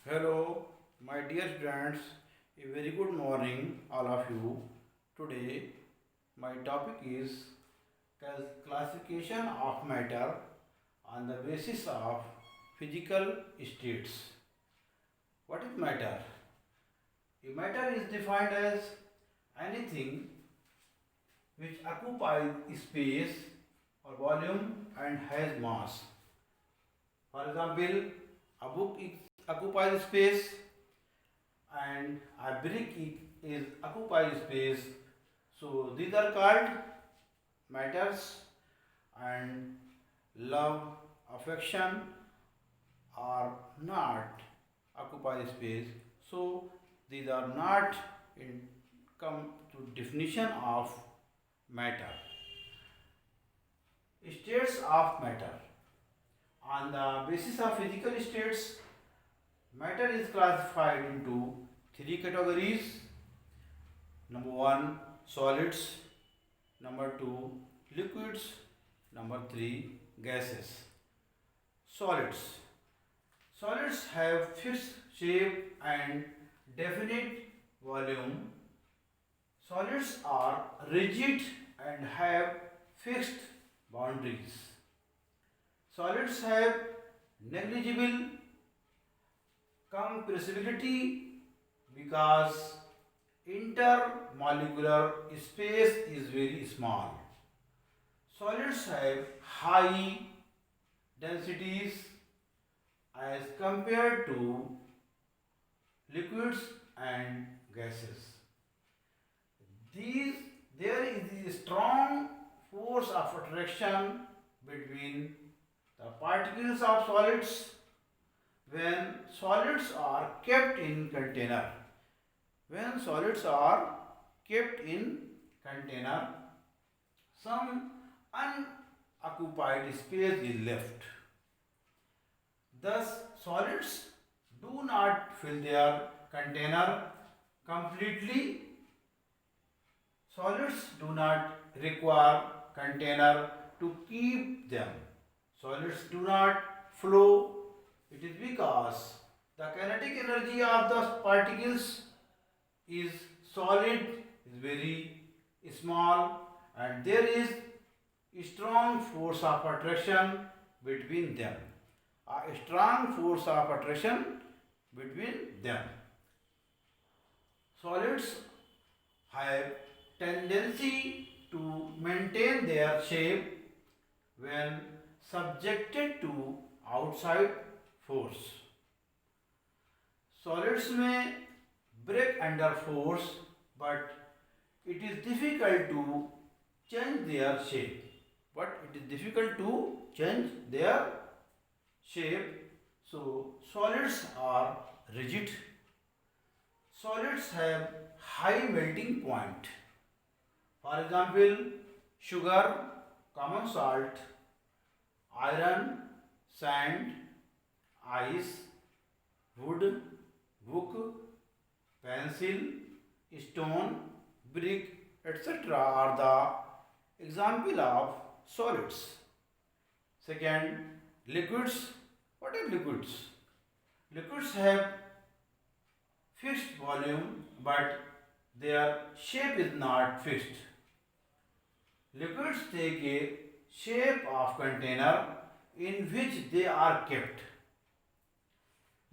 Hello, my dear friends. A very good morning, all of you. Today, my topic is classification of matter on the basis of physical states. What is matter? A matter is defined as anything which occupies space or volume and has mass. For example, a book occupies space and a brick is occupies space. So these are called matters, and love, affection are not occupy space. So these are not in come to definition of matter. States of matter. On the basis of physical states, matter is classified into three categories. Number one, solids. Number two, liquids. Number three, gases. Solids. Solids have fixed shape and definite volume. Solids are rigid and have fixed boundaries. Solids have negligible compressibility because intermolecular space is very small. Solids have high densities as compared to liquids and gases. These there is a strong force of attraction between the particles of solids when solids are kept in container. When solids are kept in container, some unoccupied space is left. Thus, solids do not fill their container completely. Solids do not require container to keep them. Solids do not flow. It is because the kinetic energy of the particles is solid, is very small, and there is a strong force of attraction between them. A strong force of attraction between them. Solids have tendency to maintain their shape when subjected to outside force. Solids may break under force, but it is difficult to change their shape. But it is difficult to change their shape. So solids are rigid. Solids have high melting point. For example, sugar, common salt, iron, sand, ice, wood, book, pencil, stone, brick, etc. are the example of solids. Second, liquids. What are liquids? Liquids have fixed volume, but their shape is not fixed. Liquids take a shape of container in which they are kept.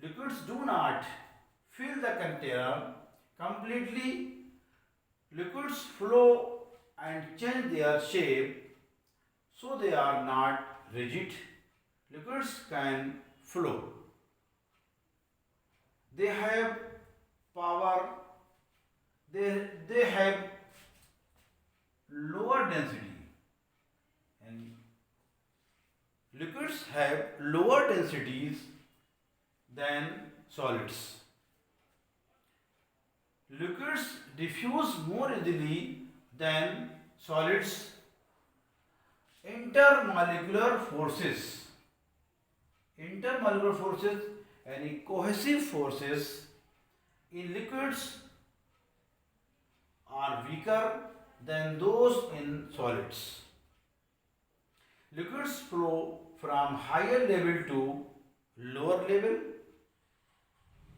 Liquids do not fill the container completely. Liquids flow and change their shape, so they are not rigid. Liquids can flow. They have power, they have lower density, and liquids have lower densities than solids. Liquids diffuse more easily than solids. Intermolecular forces. Intermolecular forces and cohesive forces in liquids are weaker than those in solids. Liquids flow from higher level to lower level.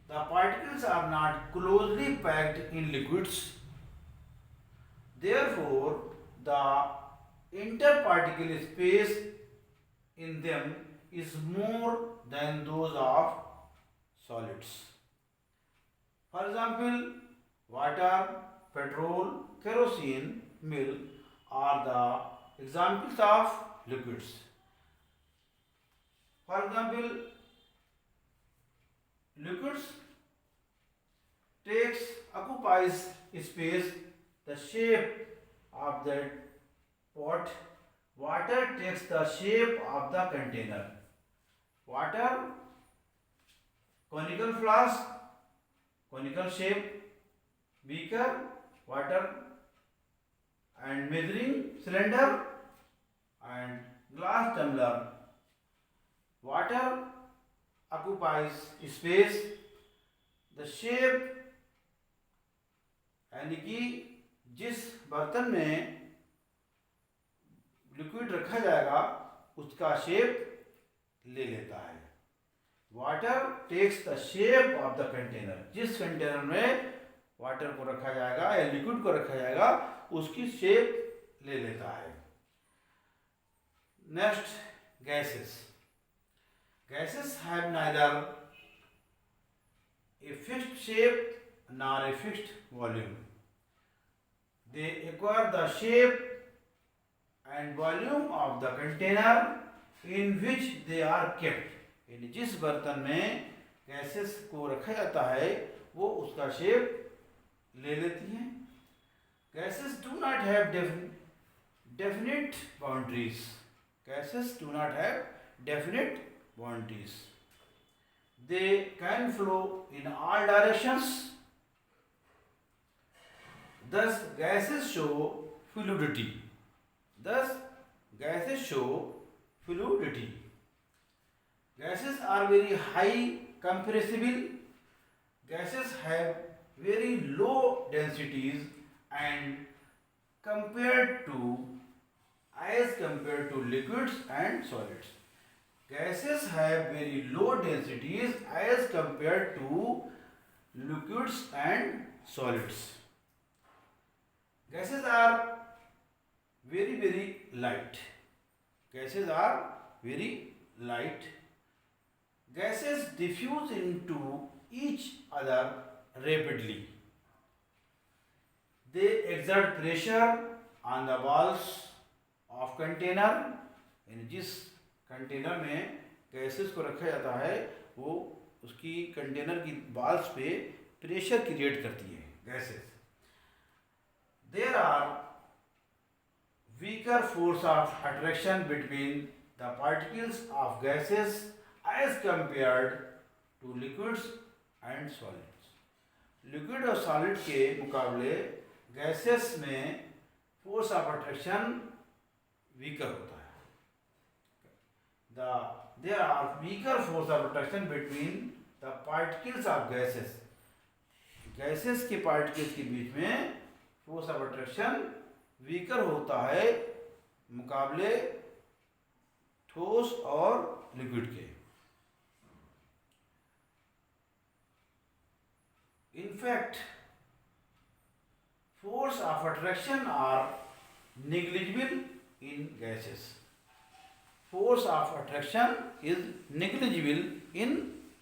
The particles are not closely packed in liquids. Therefore, the interparticle space in them is more than those of solids. For example, water, petrol, kerosene, milk are the examples of liquids. For example, liquids occupies space, the shape of that pot. Water takes the shape of the container. Water, conical flask, conical shape, beaker, water and measuring cylinder and glass tumbler. Water occupies space, the shape यानी कि जिस बर्तन में liquid रखा जाएगा उसका shape ले लेता है. Water takes the shape of the container. जिस कंटेनर में वाटर को रखा जाएगा या लिक्विड को रखा जाएगा उसकी शेप ले लेता है. Next, gases. Gases have neither a fixed shape nor a fixed volume. They acquire the shape and volume of the container in which they are kept. यानी जिस बर्तन में गैसेस को रखा जाता है वो उसका शेप ले लेती हैं. Gases do not have definite boundaries. Gases do not have definite boundaries. They can flow in all directions. Thus, gases show fluidity. Gases are very high compressible. Gases have very low densities and compared to liquids and solids. Gases have very low densities as compared to liquids and solids. Gases are very light. Gases diffuse into each other rapidly. They exert pressure on the walls of container. यानी जिस container में gases को रखा जाता है वो उसकी container की वाल्स पे प्रेशर क्रिएट करती है gases. There are weaker force of attraction between the particles of gases as compared to liquids and solids. Liquid और सॉलिड के मुकाबले गैसेस में फोर्स ऑफ अट्रैक्शन वीकर होता है. There are weaker force of attraction between the particles of gases. Gases के particles के बीच में force of attraction weaker होता है मुकाबले ठोस और लिक्विड के. In fact, force of attraction are negligible in gases. Force of attraction is negligible in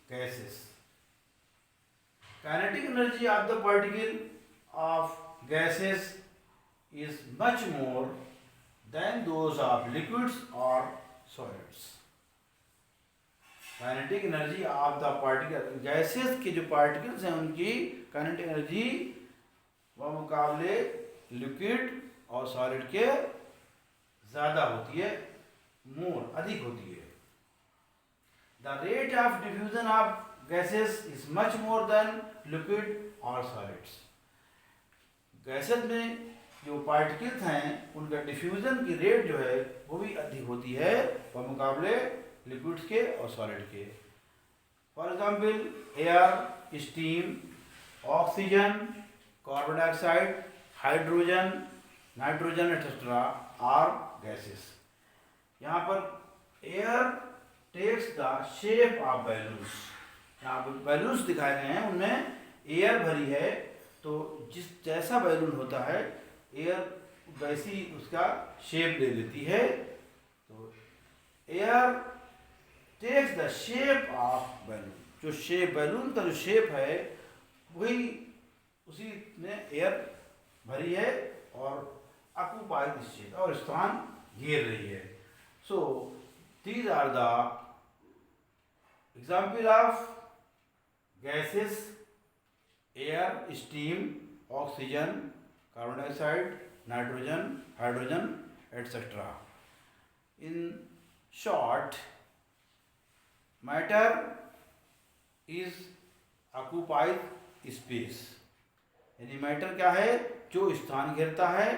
gases. Kinetic energy of the particle of gases is much more than those of liquids or solids. Kinetic energy of the particle, gases के जो particles हैं उनकी kinetic energy व मुकाबले liquid और solid के ज़्यादा होती है, अधिक होती है. The rate of diffusion of gases is much more than liquid और सॉलिड्स. गैसेस में जो पार्टिकल्स हैं उनका डिफ्यूजन की रेट जो है वो भी अधिक होती है व मुकाबले लिक्विड्स के और सॉलिड के. For example, air, steam, oxygen, carbon dioxide, hydrogen, nitrogen etcetera are gases. यहाँ पर air takes the shape of balloons. यहाँ पे बैलून्स दिखाए गए हैं, उनमें एयर भरी है, तो जैसा बैलून होता है एयर वैसी उसका शेप ले लेती है। तो air takes the shape of balloon, जो शेप बैलून का जो शेप है वही उसी में एयर भरी है और ऑक्युपाइड स्टेट और स्थान घेर रही है। So these are the example of gases, air, steam, oxygen, carbon dioxide, nitrogen, hydrogen, etcetera. In short, matter is occupied space, यानी मैटर क्या है, जो स्थान घेरता है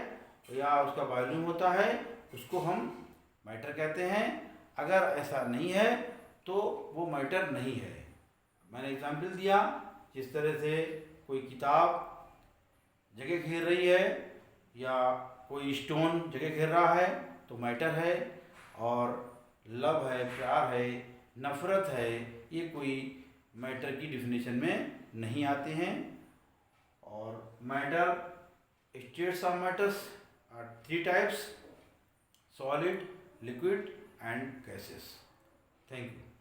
या उसका वॉल्यूम होता है उसको हम मैटर कहते हैं। अगर ऐसा नहीं है तो वो मैटर नहीं है। मैंने एग्जाम्पल दिया, जिस तरह से कोई किताब जगह घेर रही है या कोई स्टोन जगह घेर रहा है तो मैटर है, और लव है, प्यार है, नफ़रत है, ये कोई मैटर की डिफिनेशन में नहीं आते हैं। और matter, states of matters are 3 types: solid, liquid and gases. Thank you.